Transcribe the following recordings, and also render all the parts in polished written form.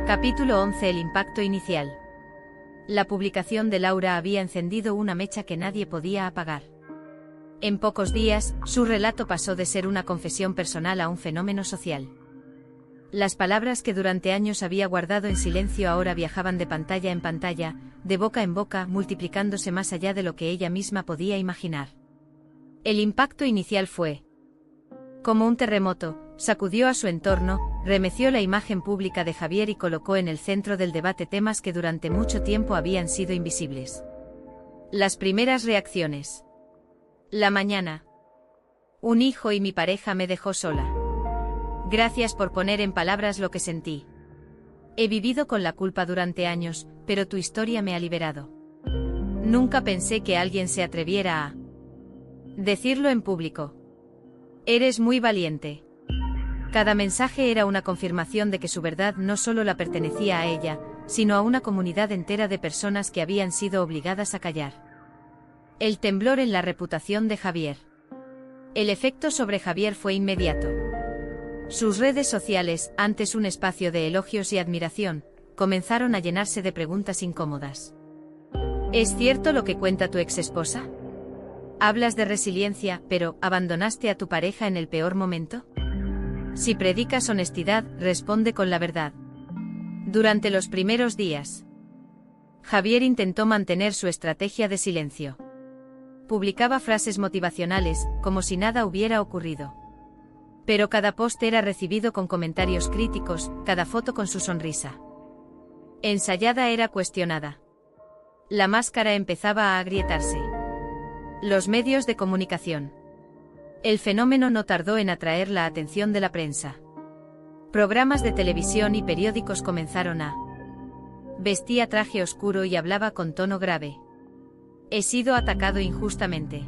Capítulo 11. El impacto inicial. La publicación de Laura había encendido una mecha que nadie podía apagar. En pocos días, su relato pasó de ser una confesión personal a un fenómeno social. Las palabras que durante años había guardado en silencio ahora viajaban de pantalla en pantalla, de boca en boca, multiplicándose más allá de lo que ella misma podía imaginar. El impacto inicial fue como un terremoto, sacudió a su entorno, remeció la imagen pública de Javier y colocó en el centro del debate temas que durante mucho tiempo habían sido invisibles. Las primeras reacciones. La mañana. Un hijo y mi pareja me dejó sola. Gracias por poner en palabras lo que sentí. He vivido con la culpa durante años, pero tu historia me ha liberado. Nunca pensé que alguien se atreviera a decirlo en público. Eres muy valiente. Cada mensaje era una confirmación de que su verdad no solo la pertenecía a ella, sino a una comunidad entera de personas que habían sido obligadas a callar. El temblor en la reputación de Javier. El efecto sobre Javier fue inmediato. Sus redes sociales, antes un espacio de elogios y admiración, comenzaron a llenarse de preguntas incómodas. ¿Es cierto lo que cuenta tu exesposa? Hablas de resiliencia, pero ¿abandonaste a tu pareja en el peor momento? Si predicas honestidad, responde con la verdad. Durante los primeros días, Javier intentó mantener su estrategia de silencio. Publicaba frases motivacionales, como si nada hubiera ocurrido. Pero cada post era recibido con comentarios críticos, cada foto con su sonrisa ensayada era cuestionada. La máscara empezaba a agrietarse. Los medios de comunicación. El fenómeno no tardó en atraer la atención de la prensa. Programas de televisión y periódicos comenzaron a vestía traje oscuro y hablaba con tono grave. He sido atacado injustamente.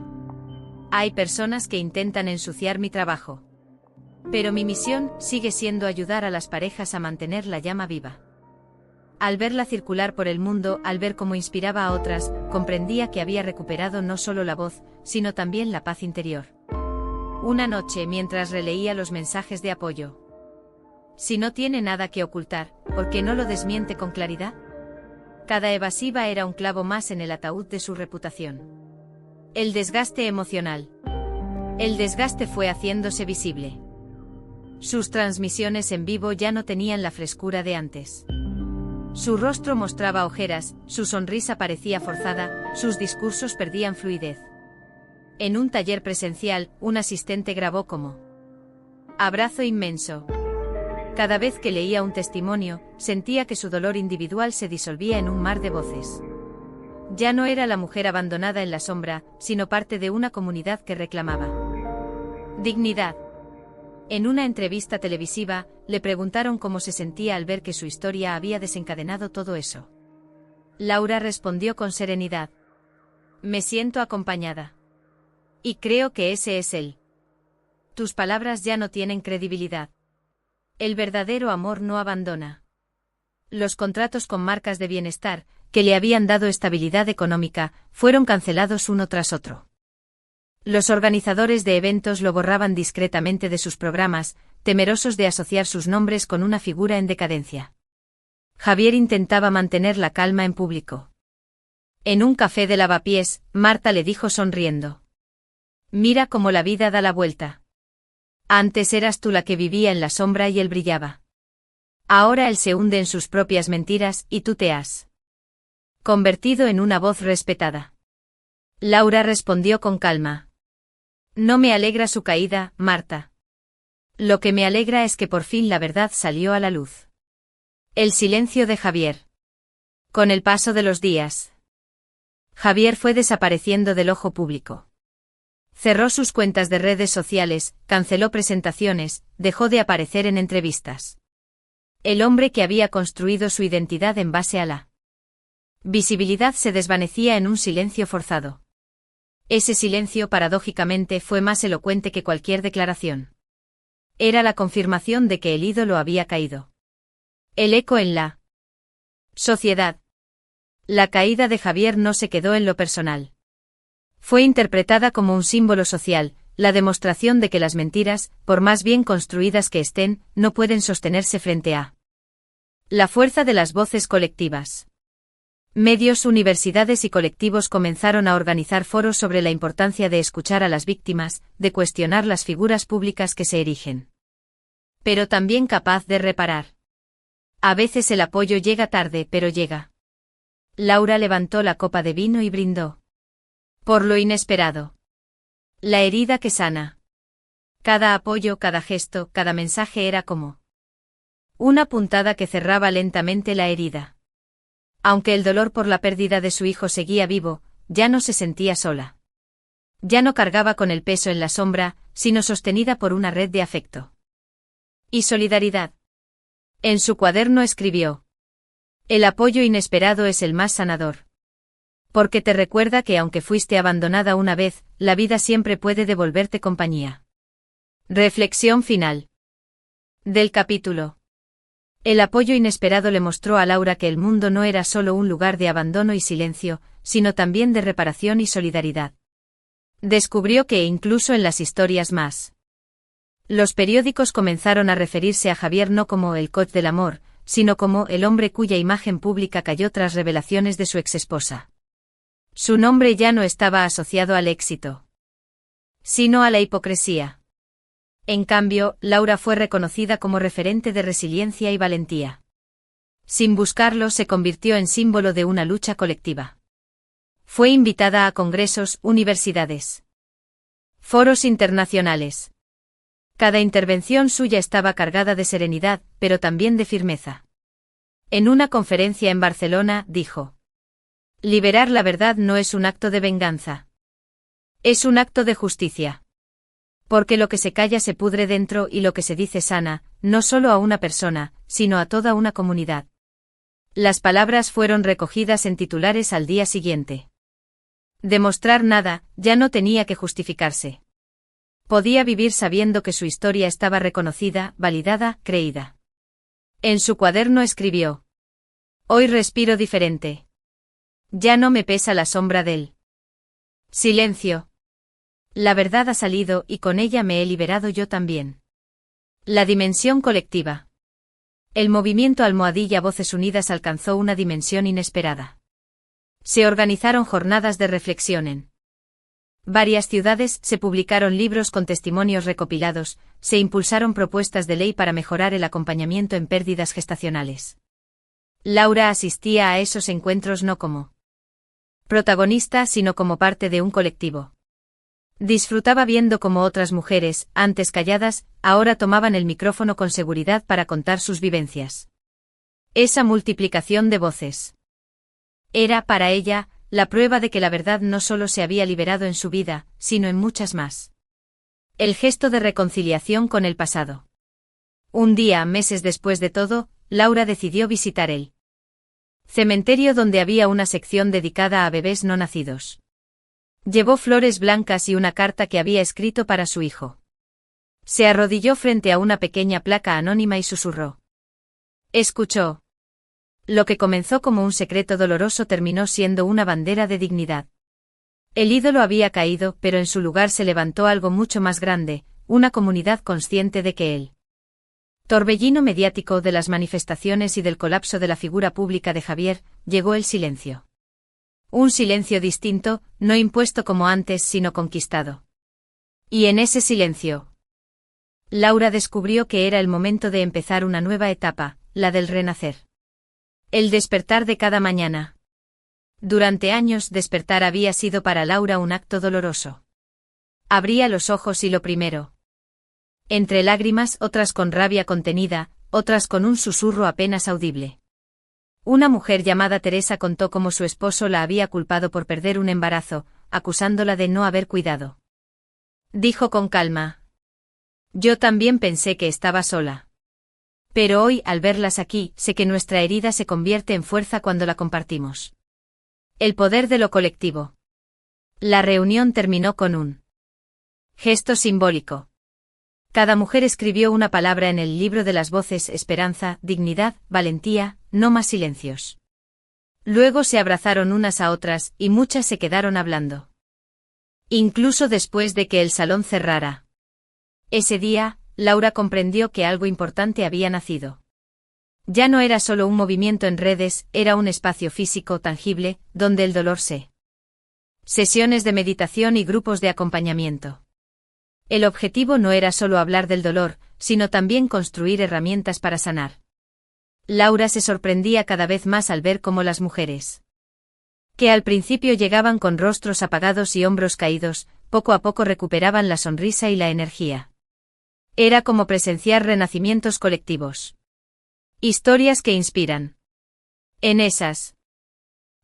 Hay personas que intentan ensuciar mi trabajo. Pero mi misión sigue siendo ayudar a las parejas a mantener la llama viva. Al verla circular por el mundo, al ver cómo inspiraba a otras, comprendía que había recuperado no solo la voz, sino también la paz interior. Una noche, mientras releía los mensajes de apoyo. Si no tiene nada que ocultar, ¿por qué no lo desmiente con claridad? Cada evasiva era un clavo más en el ataúd de su reputación. El desgaste emocional. El desgaste fue haciéndose visible. Sus transmisiones en vivo ya no tenían la frescura de antes. Su rostro mostraba ojeras, su sonrisa parecía forzada, sus discursos perdían fluidez. En un taller presencial, un asistente grabó como abrazo inmenso. Cada vez que leía un testimonio, sentía que su dolor individual se disolvía en un mar de voces. Ya no era la mujer abandonada en la sombra, sino parte de una comunidad que reclamaba dignidad. En una entrevista televisiva, le preguntaron cómo se sentía al ver que su historia había desencadenado todo eso. Laura respondió con serenidad. Me siento acompañada. Y creo que ese es él. Tus palabras ya no tienen credibilidad. El verdadero amor no abandona. Los contratos con marcas de bienestar, que le habían dado estabilidad económica, fueron cancelados uno tras otro. Los organizadores de eventos lo borraban discretamente de sus programas, temerosos de asociar sus nombres con una figura en decadencia. Javier intentaba mantener la calma en público. En un café de Lavapiés, Marta le dijo sonriendo. Mira cómo la vida da la vuelta. Antes eras tú la que vivía en la sombra y él brillaba. Ahora él se hunde en sus propias mentiras y tú te has convertido en una voz respetada. Laura respondió con calma. No me alegra su caída, Marta. Lo que me alegra es que por fin la verdad salió a la luz. El silencio de Javier. Con el paso de los días, Javier fue desapareciendo del ojo público. Cerró sus cuentas de redes sociales, canceló presentaciones, dejó de aparecer en entrevistas. El hombre que había construido su identidad en base a la visibilidad se desvanecía en un silencio forzado. Ese silencio, paradójicamente, fue más elocuente que cualquier declaración. Era la confirmación de que el ídolo había caído. El eco en la sociedad. La caída de Javier no se quedó en lo personal. Fue interpretada como un símbolo social, la demostración de que las mentiras, por más bien construidas que estén, no pueden sostenerse frente a La fuerza de las voces colectivas. Medios, universidades y colectivos comenzaron a organizar foros sobre la importancia de escuchar a las víctimas, de cuestionar las figuras públicas que se erigen. Pero también capaz de reparar. A veces el apoyo llega tarde, pero llega. Laura levantó la copa de vino y brindó. Por lo inesperado. La herida que sana. Cada apoyo, cada gesto, cada mensaje era como una puntada que cerraba lentamente la herida. Aunque el dolor por la pérdida de su hijo seguía vivo, ya no se sentía sola. Ya no cargaba con el peso en la sombra, sino sostenida por una red de afecto y solidaridad. En su cuaderno escribió: el apoyo inesperado es el más sanador. Porque te recuerda que aunque fuiste abandonada una vez, la vida siempre puede devolverte compañía. Reflexión final del capítulo. El apoyo inesperado le mostró a Laura que el mundo no era solo un lugar de abandono y silencio, sino también de reparación y solidaridad. Descubrió que incluso en las historias más. Los periódicos comenzaron a referirse a Javier no como el coach del amor, sino como el hombre cuya imagen pública cayó tras revelaciones de su exesposa. Su nombre ya no estaba asociado al éxito, sino a la hipocresía. En cambio, Laura fue reconocida como referente de resiliencia y valentía. Sin buscarlo, se convirtió en símbolo de una lucha colectiva. Fue invitada a congresos, universidades, foros internacionales. Cada intervención suya estaba cargada de serenidad, pero también de firmeza. En una conferencia en Barcelona, dijo: liberar la verdad no es un acto de venganza. Es un acto de justicia. Porque lo que se calla se pudre dentro y lo que se dice sana, no solo a una persona, sino a toda una comunidad. Las palabras fueron recogidas en titulares al día siguiente. Demostrar nada, ya no tenía que justificarse. Podía vivir sabiendo que su historia estaba reconocida, validada, creída. En su cuaderno escribió: hoy respiro diferente. Ya no me pesa la sombra del silencio. La verdad ha salido y con ella me he liberado yo también. La dimensión colectiva. El movimiento Almohadilla Voces Unidas alcanzó una dimensión inesperada. Se organizaron jornadas de reflexión en varias ciudades, se publicaron libros con testimonios recopilados, se impulsaron propuestas de ley para mejorar el acompañamiento en pérdidas gestacionales. Laura asistía a esos encuentros no como protagonista, sino como parte de un colectivo. Disfrutaba viendo cómo otras mujeres, antes calladas, ahora tomaban el micrófono con seguridad para contar sus vivencias. Esa multiplicación de voces era, para ella, la prueba de que la verdad no solo se había liberado en su vida, sino en muchas más. El gesto de reconciliación con el pasado. Un día, meses después de todo, Laura decidió visitar el cementerio donde había una sección dedicada a bebés no nacidos. Llevó flores blancas y una carta que había escrito para su hijo. Se arrodilló frente a una pequeña placa anónima y susurró. Escuchó. Lo que comenzó como un secreto doloroso terminó siendo una bandera de dignidad. El ídolo había caído, pero en su lugar se levantó algo mucho más grande, una comunidad consciente de que el torbellino mediático de las manifestaciones y del colapso de la figura pública de Javier, llegó el silencio. Un silencio distinto, no impuesto como antes, sino conquistado. Y en ese silencio, Laura descubrió que era el momento de empezar una nueva etapa, la del renacer. El despertar de cada mañana. Durante años despertar había sido para Laura un acto doloroso. Abría los ojos y lo primero. Entre lágrimas, otras con rabia contenida, otras con un susurro apenas audible. Una mujer llamada Teresa contó cómo su esposo la había culpado por perder un embarazo, acusándola de no haber cuidado. Dijo con calma: yo también pensé que estaba sola. Pero hoy, al verlas aquí, sé que nuestra herida se convierte en fuerza cuando la compartimos. El poder de lo colectivo. La reunión terminó con un gesto simbólico. Cada mujer escribió una palabra en el libro de las voces: esperanza, dignidad, valentía, no más silencios. Luego se abrazaron unas a otras, y muchas se quedaron hablando. Incluso después de que el salón cerrara. Ese día, Laura comprendió que algo importante había nacido. Ya no era solo un movimiento en redes, era un espacio físico tangible, donde el dolor se. Sesiones de meditación y grupos de acompañamiento. El objetivo no era solo hablar del dolor, sino también construir herramientas para sanar. Laura se sorprendía cada vez más al ver cómo las mujeres, que al principio llegaban con rostros apagados y hombros caídos, poco a poco recuperaban la sonrisa y la energía. Era como presenciar renacimientos colectivos. Historias que inspiran. En esas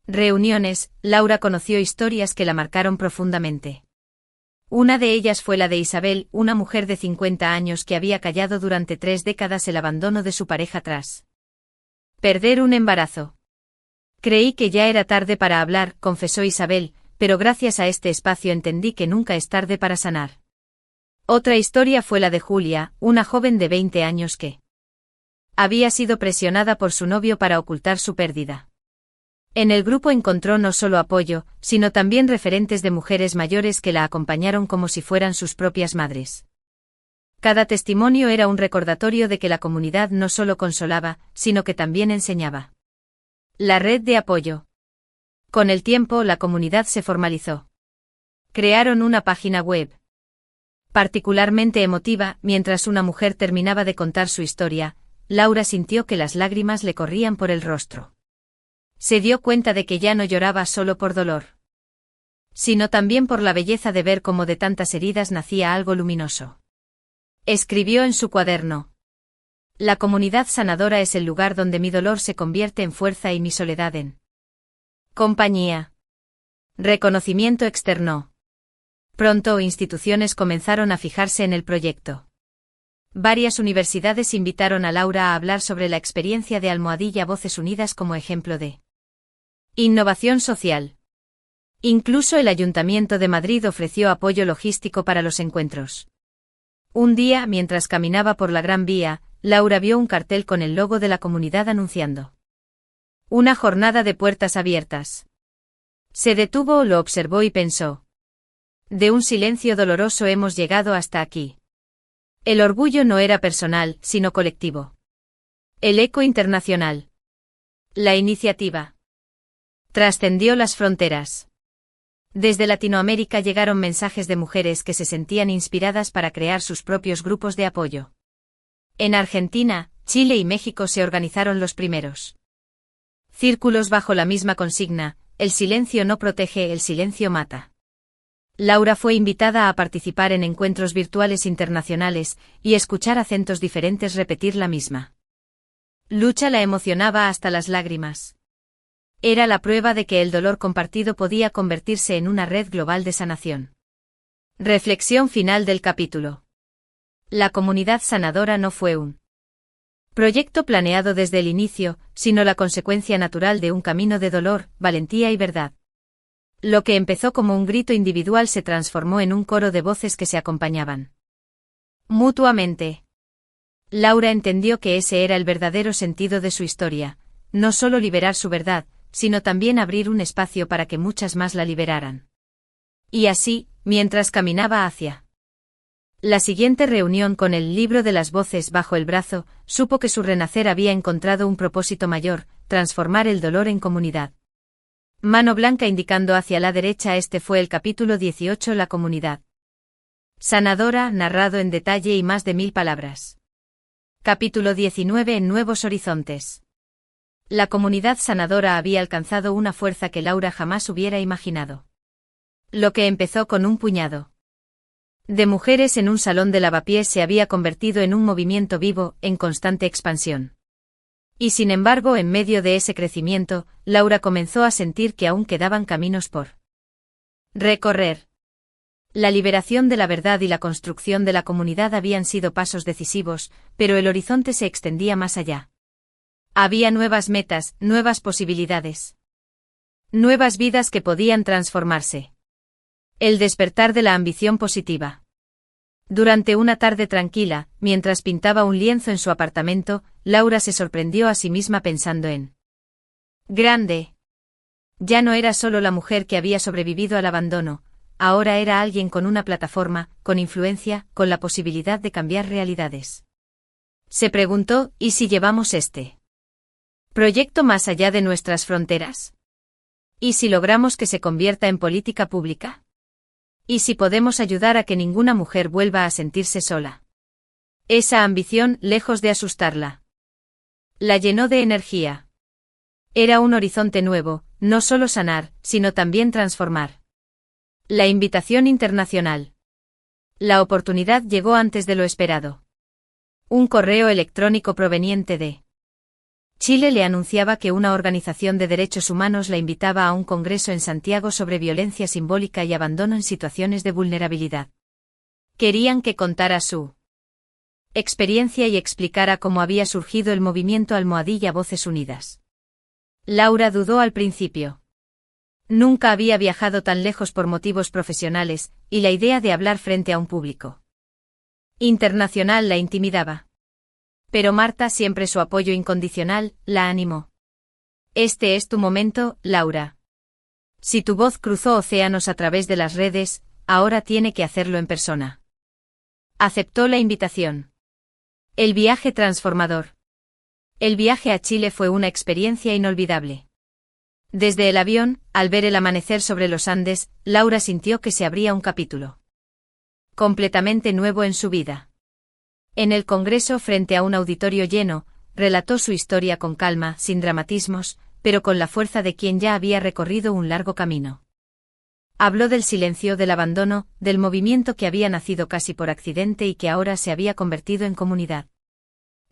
reuniones, Laura conoció historias que la marcaron profundamente. Una de ellas fue la de Isabel, una mujer de 50 años que había callado durante 3 décadas el abandono de su pareja tras perder un embarazo. Creí que ya era tarde para hablar, confesó Isabel, pero gracias a este espacio entendí que nunca es tarde para sanar. Otra historia fue la de Julia, una joven de 20 años que había sido presionada por su novio para ocultar su pérdida. En el grupo encontró no solo apoyo, sino también referentes de mujeres mayores que la acompañaron como si fueran sus propias madres. Cada testimonio era un recordatorio de que la comunidad no solo consolaba, sino que también enseñaba. La red de apoyo. Con el tiempo, la comunidad se formalizó. Crearon una página web particularmente emotiva. Mientras una mujer terminaba de contar su historia, Laura sintió que las lágrimas le corrían por el rostro. Se dio cuenta de que ya no lloraba solo por dolor, sino también por la belleza de ver cómo de tantas heridas nacía algo luminoso. Escribió en su cuaderno: la comunidad sanadora es el lugar donde mi dolor se convierte en fuerza y mi soledad en compañía. Reconocimiento externo. Pronto instituciones comenzaron a fijarse en el proyecto. Varias universidades invitaron a Laura a hablar sobre la experiencia de Almohadilla Voces Unidas como ejemplo de innovación social. Incluso el Ayuntamiento de Madrid ofreció apoyo logístico para los encuentros. Un día, mientras caminaba por la Gran Vía, Laura vio un cartel con el logo de la comunidad anunciando una jornada de puertas abiertas. Se detuvo, lo observó y pensó: de un silencio doloroso hemos llegado hasta aquí. El orgullo no era personal, sino colectivo. El eco internacional. La iniciativa trascendió las fronteras. Desde Latinoamérica llegaron mensajes de mujeres que se sentían inspiradas para crear sus propios grupos de apoyo. En Argentina, Chile y México se organizaron los primeros círculos bajo la misma consigna: el silencio no protege, el silencio mata. Laura fue invitada a participar en encuentros virtuales internacionales y escuchar acentos diferentes repetir la misma lucha la emocionaba hasta las lágrimas. Era la prueba de que el dolor compartido podía convertirse en una red global de sanación. Reflexión final del capítulo. La comunidad sanadora no fue un proyecto planeado desde el inicio, sino la consecuencia natural de un camino de dolor, valentía y verdad. Lo que empezó como un grito individual se transformó en un coro de voces que se acompañaban mutuamente. Laura entendió que ese era el verdadero sentido de su historia: no solo liberar su verdad, sino también abrir un espacio para que muchas más la liberaran. Y así, mientras caminaba hacia la siguiente reunión con el libro de las voces bajo el brazo, supo que su renacer había encontrado un propósito mayor: transformar el dolor en comunidad. Mano blanca indicando hacia la derecha. Este fue el capítulo 18, la comunidad sanadora, narrado en detalle y más de 1000 palabras. Capítulo 19, en Nuevos Horizontes. La comunidad sanadora había alcanzado una fuerza que Laura jamás hubiera imaginado. Lo que empezó con un puñado de mujeres en un salón de lavapiés se había convertido en un movimiento vivo, en constante expansión. Y sin embargo, en medio de ese crecimiento, Laura comenzó a sentir que aún quedaban caminos por recorrer. La liberación de la verdad y la construcción de la comunidad habían sido pasos decisivos, pero el horizonte se extendía más allá. Había nuevas metas, nuevas posibilidades. Nuevas vidas que podían transformarse. El despertar de la ambición positiva. Durante una tarde tranquila, mientras pintaba un lienzo en su apartamento, Laura se sorprendió a sí misma pensando en grande. Ya no era solo la mujer que había sobrevivido al abandono, ahora era alguien con una plataforma, con influencia, con la posibilidad de cambiar realidades. Se preguntó: ¿y si llevamos este Proyecto más allá de nuestras fronteras. ¿Y si logramos que se convierta en política pública? ¿Y si podemos ayudar a que ninguna mujer vuelva a sentirse sola? Esa ambición, lejos de asustarla, la llenó de energía. Era un horizonte nuevo, no solo sanar, sino también transformar. La invitación internacional. La oportunidad llegó antes de lo esperado. Un correo electrónico proveniente de Chile le anunciaba que una organización de derechos humanos la invitaba a un congreso en Santiago sobre violencia simbólica y abandono en situaciones de vulnerabilidad. Querían que contara su experiencia y explicara cómo había surgido el movimiento Almohadilla Voces Unidas. Laura dudó al principio. Nunca había viajado tan lejos por motivos profesionales, y la idea de hablar frente a un público internacional la intimidaba. Pero Marta, siempre su apoyo incondicional, la animó. Este es tu momento, Laura. Si tu voz cruzó océanos a través de las redes, ahora tiene que hacerlo en persona. Aceptó la invitación. El viaje transformador. El viaje a Chile fue una experiencia inolvidable. Desde el avión, al ver el amanecer sobre los Andes, Laura sintió que se abría un capítulo completamente nuevo en su vida. En el Congreso, frente a un auditorio lleno, relató su historia con calma, sin dramatismos, pero con la fuerza de quien ya había recorrido un largo camino. Habló del silencio, del abandono, del movimiento que había nacido casi por accidente y que ahora se había convertido en comunidad.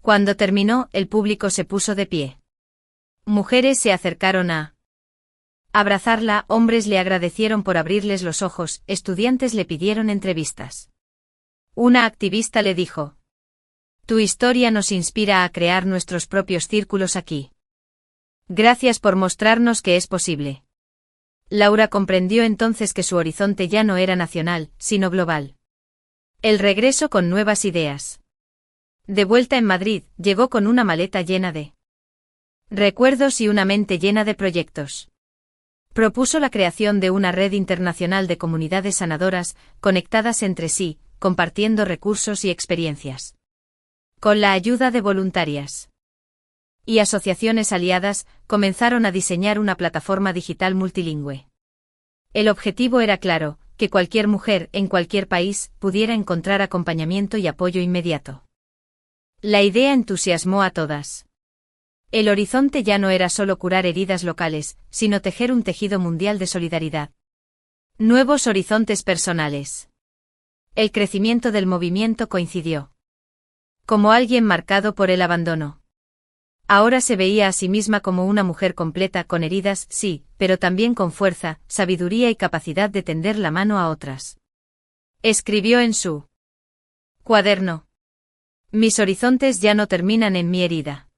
Cuando terminó, el público se puso de pie. Mujeres se acercaron a abrazarla, hombres le agradecieron por abrirles los ojos, estudiantes le pidieron entrevistas. Una activista le dijo: tu historia nos inspira a crear nuestros propios círculos aquí. Gracias por mostrarnos que es posible. Laura comprendió entonces que su horizonte ya no era nacional, sino global. El regreso con nuevas ideas. De vuelta en Madrid, llegó con una maleta llena de recuerdos y una mente llena de proyectos. Propuso la creación de una red internacional de comunidades sanadoras, conectadas entre sí, compartiendo recursos y experiencias. Con la ayuda de voluntarias y asociaciones aliadas, comenzaron a diseñar una plataforma digital multilingüe. El objetivo era claro: que cualquier mujer, en cualquier país, pudiera encontrar acompañamiento y apoyo inmediato. La idea entusiasmó a todas. El horizonte ya no era solo curar heridas locales, sino tejer un tejido mundial de solidaridad. Nuevos horizontes personales. El crecimiento del movimiento coincidió como alguien marcado por el abandono. Ahora se veía a sí misma como una mujer completa, con heridas, sí, pero también con fuerza, sabiduría y capacidad de tender la mano a otras. Escribió en su cuaderno: mis horizontes ya no terminan en mi herida.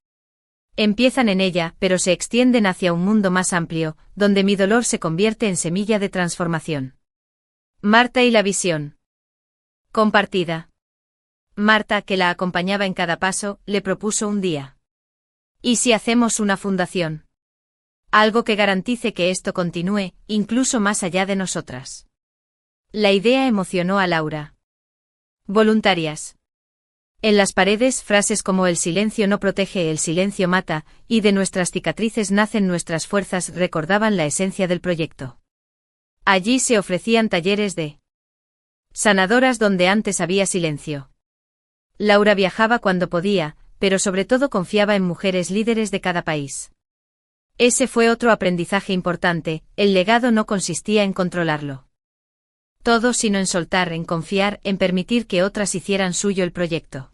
Empiezan en ella, pero se extienden hacia un mundo más amplio, donde mi dolor se convierte en semilla de transformación. Marta y la visión compartida. Marta, que la acompañaba en cada paso, le propuso un día: ¿y si hacemos una fundación? Algo que garantice que esto continúe, incluso más allá de nosotras. La idea emocionó a Laura. Voluntarias. En las paredes, frases como "el silencio no protege, el silencio mata", y "de nuestras cicatrices nacen nuestras fuerzas" recordaban la esencia del proyecto. Allí se ofrecían talleres de sanadoras donde antes había silencio. Laura viajaba cuando podía, pero sobre todo confiaba en mujeres líderes de cada país. Ese fue otro aprendizaje importante: el legado no consistía en controlarlo todo, sino en soltar, en confiar, en permitir que otras hicieran suyo el proyecto.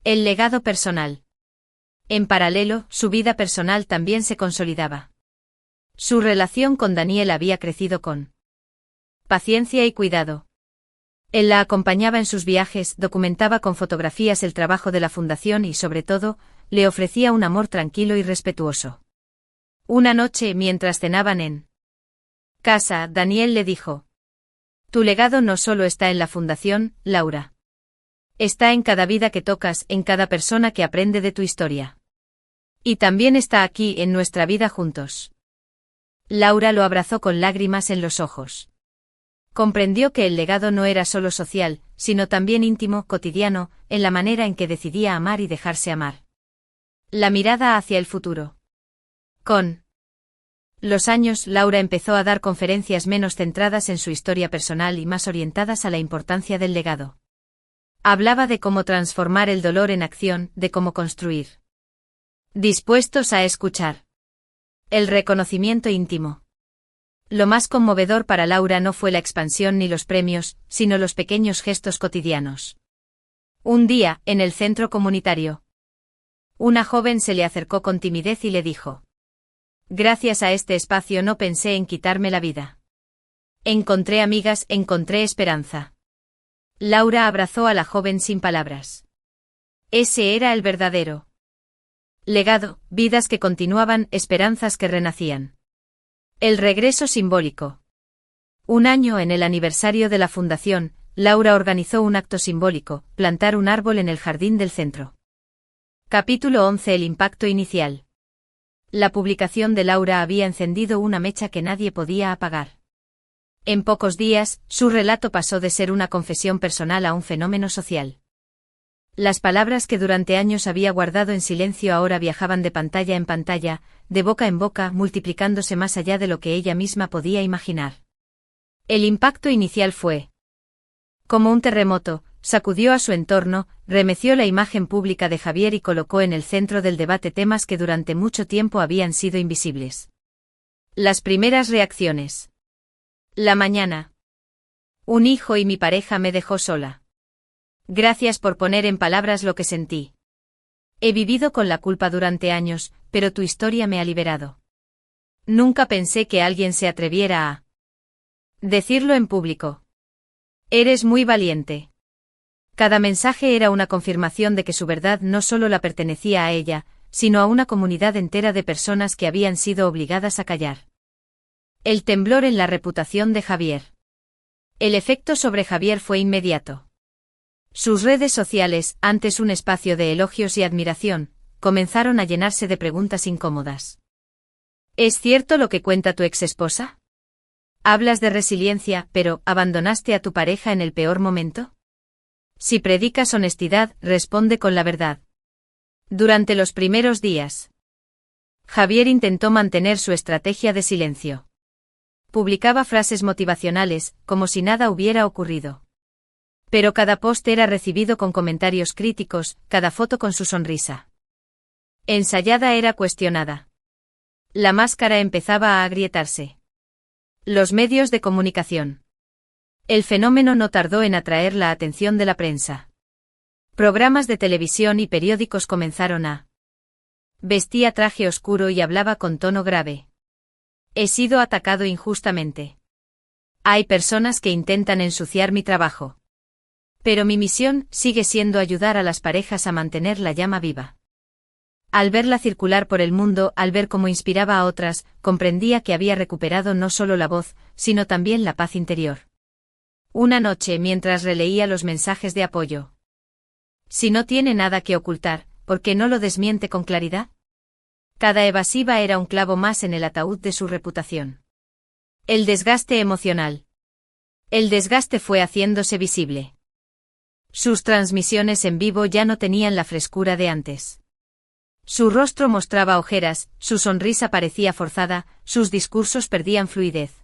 El legado personal. En paralelo, su vida personal también se consolidaba. Su relación con Daniel había crecido con paciencia y cuidado. Él la acompañaba en sus viajes, documentaba con fotografías el trabajo de la fundación y, sobre todo, le ofrecía un amor tranquilo y respetuoso. Una noche, mientras cenaban en casa, Daniel le dijo: tu legado no solo está en la fundación, Laura. Está en cada vida que tocas, en cada persona que aprende de tu historia. Y también está aquí, en nuestra vida juntos. Laura lo abrazó con lágrimas en los ojos. Comprendió que el legado no era solo social, sino también íntimo, cotidiano, en la manera en que decidía amar y dejarse amar. La mirada hacia el futuro. Con los años, Laura empezó a dar conferencias menos centradas en su historia personal y más orientadas a la importancia del legado. Hablaba de cómo transformar el dolor en acción, de cómo construir. Dispuestos a escuchar. El reconocimiento íntimo. Lo más conmovedor para Laura no fue la expansión ni los premios, sino los pequeños gestos cotidianos. Un día, en el centro comunitario, una joven se le acercó con timidez y le dijo: «Gracias a este espacio no pensé en quitarme la vida. Encontré amigas, encontré esperanza». Laura abrazó a la joven sin palabras. Ese era el verdadero legado, vidas que continuaban, esperanzas que renacían. El regreso simbólico. Un año en el aniversario de la fundación, Laura organizó un acto simbólico, plantar un árbol en el jardín del centro. Capítulo 11. El impacto inicial. La publicación de Laura había encendido una mecha que nadie podía apagar. En pocos días, su relato pasó de ser una confesión personal a un fenómeno social. Las palabras que durante años había guardado en silencio ahora viajaban de pantalla en pantalla, de boca en boca, multiplicándose más allá de lo que ella misma podía imaginar. El impacto inicial fue como un terremoto, sacudió a su entorno, remeció la imagen pública de Javier y colocó en el centro del debate temas que durante mucho tiempo habían sido invisibles. Las primeras reacciones. La mañana. Un hijo y mi pareja me dejó sola. Gracias por poner en palabras lo que sentí. He vivido con la culpa durante años, pero tu historia me ha liberado. Nunca pensé que alguien se atreviera a decirlo en público. Eres muy valiente. Cada mensaje era una confirmación de que su verdad no solo la pertenecía a ella, sino a una comunidad entera de personas que habían sido obligadas a callar. El temblor en la reputación de Javier. El efecto sobre Javier fue inmediato. Sus redes sociales, antes un espacio de elogios y admiración, comenzaron a llenarse de preguntas incómodas. ¿Es cierto lo que cuenta tu exesposa? Hablas de resiliencia, pero ¿abandonaste a tu pareja en el peor momento? Si predicas honestidad, responde con la verdad. Durante los primeros días, Javier intentó mantener su estrategia de silencio. Publicaba frases motivacionales, como si nada hubiera ocurrido. Pero cada post era recibido con comentarios críticos, cada foto con su sonrisa ensayada era cuestionada. La máscara empezaba a agrietarse. Los medios de comunicación. El fenómeno no tardó en atraer la atención de la prensa. Programas de televisión y periódicos comenzaron a. Vestía traje oscuro y hablaba con tono grave. He sido atacado injustamente. Hay personas que intentan ensuciar mi trabajo. Pero mi misión sigue siendo ayudar a las parejas a mantener la llama viva. Al verla circular por el mundo, al ver cómo inspiraba a otras, comprendía que había recuperado no solo la voz, sino también la paz interior. Una noche, mientras releía los mensajes de apoyo. Si no tiene nada que ocultar, ¿por qué no lo desmiente con claridad? Cada evasiva era un clavo más en el ataúd de su reputación. El desgaste emocional. El desgaste fue haciéndose visible. Sus transmisiones en vivo ya no tenían la frescura de antes. Su rostro mostraba ojeras, su sonrisa parecía forzada, sus discursos perdían fluidez.